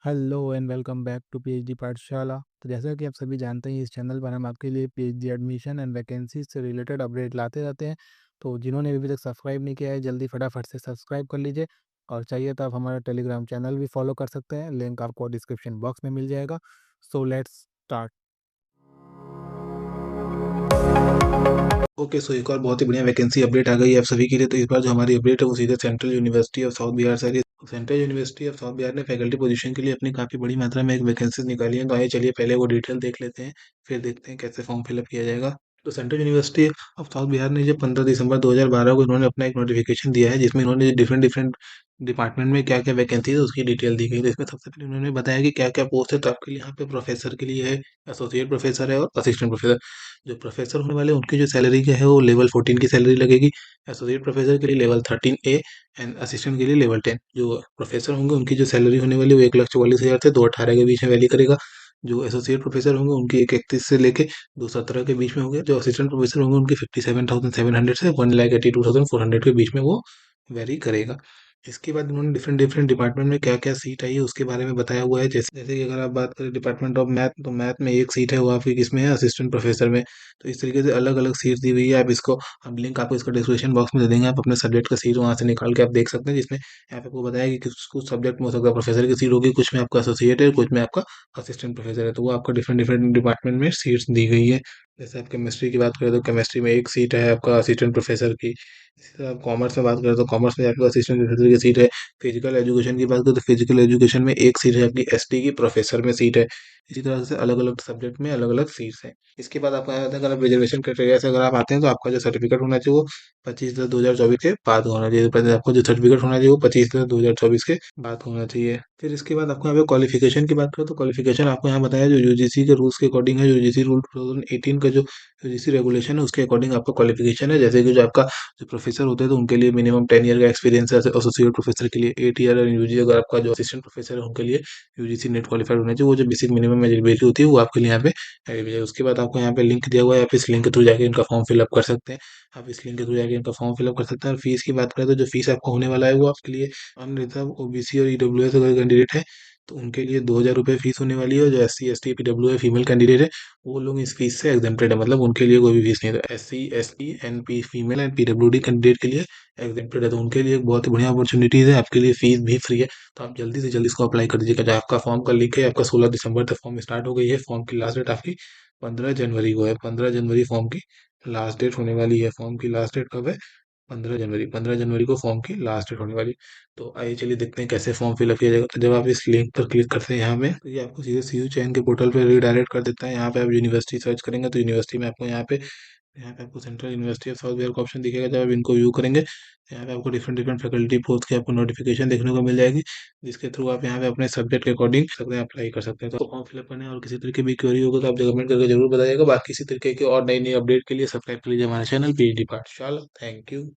Hello and welcome back to PhD Pathshala. तो जैसा कि आप सभी जानते हैं, इस चैनल पर हम आपके लिए पीएचडी एडमिशन एंड वैकेंसीज से रिलेटेड अपडेट लाते रहते हैं। तो जिन्होंने अभी तक सब्सक्राइब नहीं किया है, जल्दी फटाफट से सब्सक्राइब कर लीजिए। और चाहिए तो आप हमारा टेलीग्राम चैनल भी फॉलो कर सकते हैं, लिंक आपको डिस्क्रिप्शन बॉक्स में मिल जाएगा। So let's start. ओके, सो एक और बहुत ही बढ़िया वैकेंसी अपडेट आ गई है आप सभी के लिए। तो इस बार जो हमारी अपडेट है वो सीधे central university of south Bihar से आ रही है। Central university of south Bihar ने फैकल्टी पोजीशन के लिए अपनी काफ़ी बड़ी मात्रा में एक वैकेंसी निकाली है। तो आइए चलिए पहले वो डिटेल देख लेते हैं, फिर देखते हैं कैसे फॉर्म फिलअप किया जाएगा। तो central university of south Bihar ने जो 15 दिसंबर 2012 को इन्होंने अपना एक नोटिफिकेशन दिया है, जिसमें इन्होंने डिफरेंट डिफरेंट डिपार्टमेंट में क्या क्या वैकेंसी है उसकी डिटेल दी गई। तो इसमें सबसे पहले उन्होंने बताया कि क्या क्या पोस्ट है। तो आपके लिए यहाँ पे प्रोफेसर के लिए है, एसोसिएट प्रोफेसर है और असिस्टेंट प्रोफेसर। जो प्रोफेसर होने वाले हैं, उनकी जो सैलरी क्या है वो लेवल 14 की सैलरी लगेगी। एसोसिएट प्रोफेसर के लिए लेवल 13A एंड असिस्टेंट के लिए लेवल 10। जो प्रोफेसर होंगे उनकी जो सैलरी होने वाली है वो 1,44,000 से 2,18 के बीच में वैली करेगा। जो एसोसिएट प्रोफेसर होंगे उनकी 1,31 से लेके 2,17 के बीच में होंगे। जो असिस्टेंट प्रोफेसर होंगे उनकी 57,700 से 1,82,400 के बीच में वो वेरी करेगा। इसके बाद उन्होंने डिफरेंट डिफरेंट डिपार्टमेंट में क्या क्या सीट आई है उसके बारे में बताया हुआ है। जैसे जैसे कि अगर आप बात करें डिपार्टमेंट ऑफ मैथ, तो मैथ में एक सीट है, वो आपकी किसमें है, असिस्टेंट प्रोफेसर में। तो इस तरीके से अलग अलग सीट दी हुई है। आप इसको, हम लिंक आपको इसका डिस्क्रिप्शन बॉक्स में दे देंगे, आप अपने सब्जेक्ट का सीट वहाँ से निकाल के आप देख सकते हैं। जिसमें यहाँ पे आपको बताया कि कुछ सब्जेक्ट में हो सकता है प्रोफेसर की सीट होगी, कुछ में आपका एसोसिएट है, कुछ में आपका असिस्टेंट प्रोफेसर है। तो वो आपको डिफरेंट डिफरेंट डिपार्टमेंट में सीट्स दी गई है। जैसे आप केमिस्ट्री की बात करें तो केमिस्ट्री में एक सीट है आपका असिस्टेंट प्रोफेसर की। इसी तरह आप कॉमर्स में बात करें तो कॉमर्स में आपका असिस्टेंट प्रोफेसर की सीट है। फिजिकल एजुकेशन की बात करें तो फिजिकल एजुकेशन में एक सीट है आपकी एसटी की, प्रोफेसर में सीट है। इसी तरह से अलग अलग सब्जेक्ट में अलग अलग सीट्स हैं। इसके बाद आपको यहाँ अगर आप रिजर्वेशन क्राइटेरिया से अगर आप आते हैं तो आपका जो सर्टिफिकेट होना चाहिए वो 25/10/2024 के बाद होना चाहिए। पहले आपको जो सर्टिफिकेट होना चाहिए वो 25/10/2024 के बाद होना चाहिए। फिर इसके बाद आपको यहाँ पे क्वालिफिकेशन की बात करें तो क्वालिफिकेशन आपको यहाँ बताया जो यूजीसी के रूल्स के अकॉर्डिंग है। यूजीसी रूल 2018 का जो यूजीसी रेगुलेशन है उसके अकॉर्डिंग आपका क्वालिफिकेशन है। जैसे कि जो आपका जो प्रोफेसर होते हैं तो उनके लिए मिनिमम 10 ईयर का एक्सपीरियंस है। एसोसिएट प्रोफेसर के लिए 8 ईयर और यूजी अगर आपका जो असिस्टेंट प्रोफेसर है उनके लिए यूजीसी नेट क्वालिफाइड होना चाहिए। वो जो बेसिक मिनिमम एलिजिबिलिटी होती है वो आपके लिए यहाँ पे अवेलेबल है। उसके बाद आपको यहाँ पे लिंक दिया हुआ है, आप इस लिंक के थ्रू जाके इनका फॉर्म फिलअप कर सकते हैं। आप इस लिंक के थ्रू जाके इनका फॉर्म फिलअप कर सकते हैं। और फीस की बात करें तो जो फीस आपको होने वाला है वो आपके लिए अनरिजर्व ओबीसी और ईडब्ल्यूएस अगर कैंडिडेट है तो उनके लिए 2,000 रुपये फीस होने वाली है। और जो SC ST PWO है फीमेल कैंडिडेट है वो लोग इस फीस से एग्जेम्प्टेड है, मतलब उनके लिए कोई भी फीस नहीं है। तो SC ST and P female and PWD candidate के लिए एग्जेम्प्टेड है, तो उनके लिए एक बहुत ही बढ़िया अपॉर्चुनिटीज है, आपके लिए फीस भी फ्री है। तो आप जल्दी से जल्दी इसको अप्लाई कर दीजिएगा। जो आपका फॉर्म का लिंक है, आपका 16 दिसंबर तक फॉर्म स्टार्ट हो गई है। फॉर्म की लास्ट डेट आपकी 15 जनवरी को है। 15 जनवरी फॉर्म की लास्ट डेट होने वाली है। फॉर्म की लास्ट डेट कब है? 15 जनवरी। 15 जनवरी को फॉर्म की लास्ट डेट होने वाली। तो आइए चलिए देखते हैं कैसे फॉर्म फिलअप किया जाएगा। तो जब आप इस लिंक पर क्लिक करते हैं यहाँ पे, तो ये आपको सीधे सीयू चयन के पोर्टल पे रीडायरेक्ट कर देता है। यहाँ पे आप यूनिवर्सिटी सर्च करेंगे तो यूनिवर्सिटी में आपको यहाँ पे आपको central university of south Bihar का ऑप्शन दिखेगा। जब आप इनको व्यू करेंगे तो यहाँ पे आपको डिफरेंट डिफरेंट फैकल्टी पोस्ट की आपको नोटिफिकेशन देखने को मिल जाएगी, जिसके थ्रू आप यहाँ पे अपने सब्जेक्ट के अकॉर्डिंग सकते हैं अप्लाई कर सकते हैं। तो फॉर्म फिलअप करने और किसी तरीके की क्वेरी होगा तो आप कमेंट करके जरूर बताइएगा। बाकी किसी तरीके के और नई नई अपडेट के लिए सब्सक्राइब कर लीजिए हमारे चैनल पीएचडी पाठशाला। Thank you.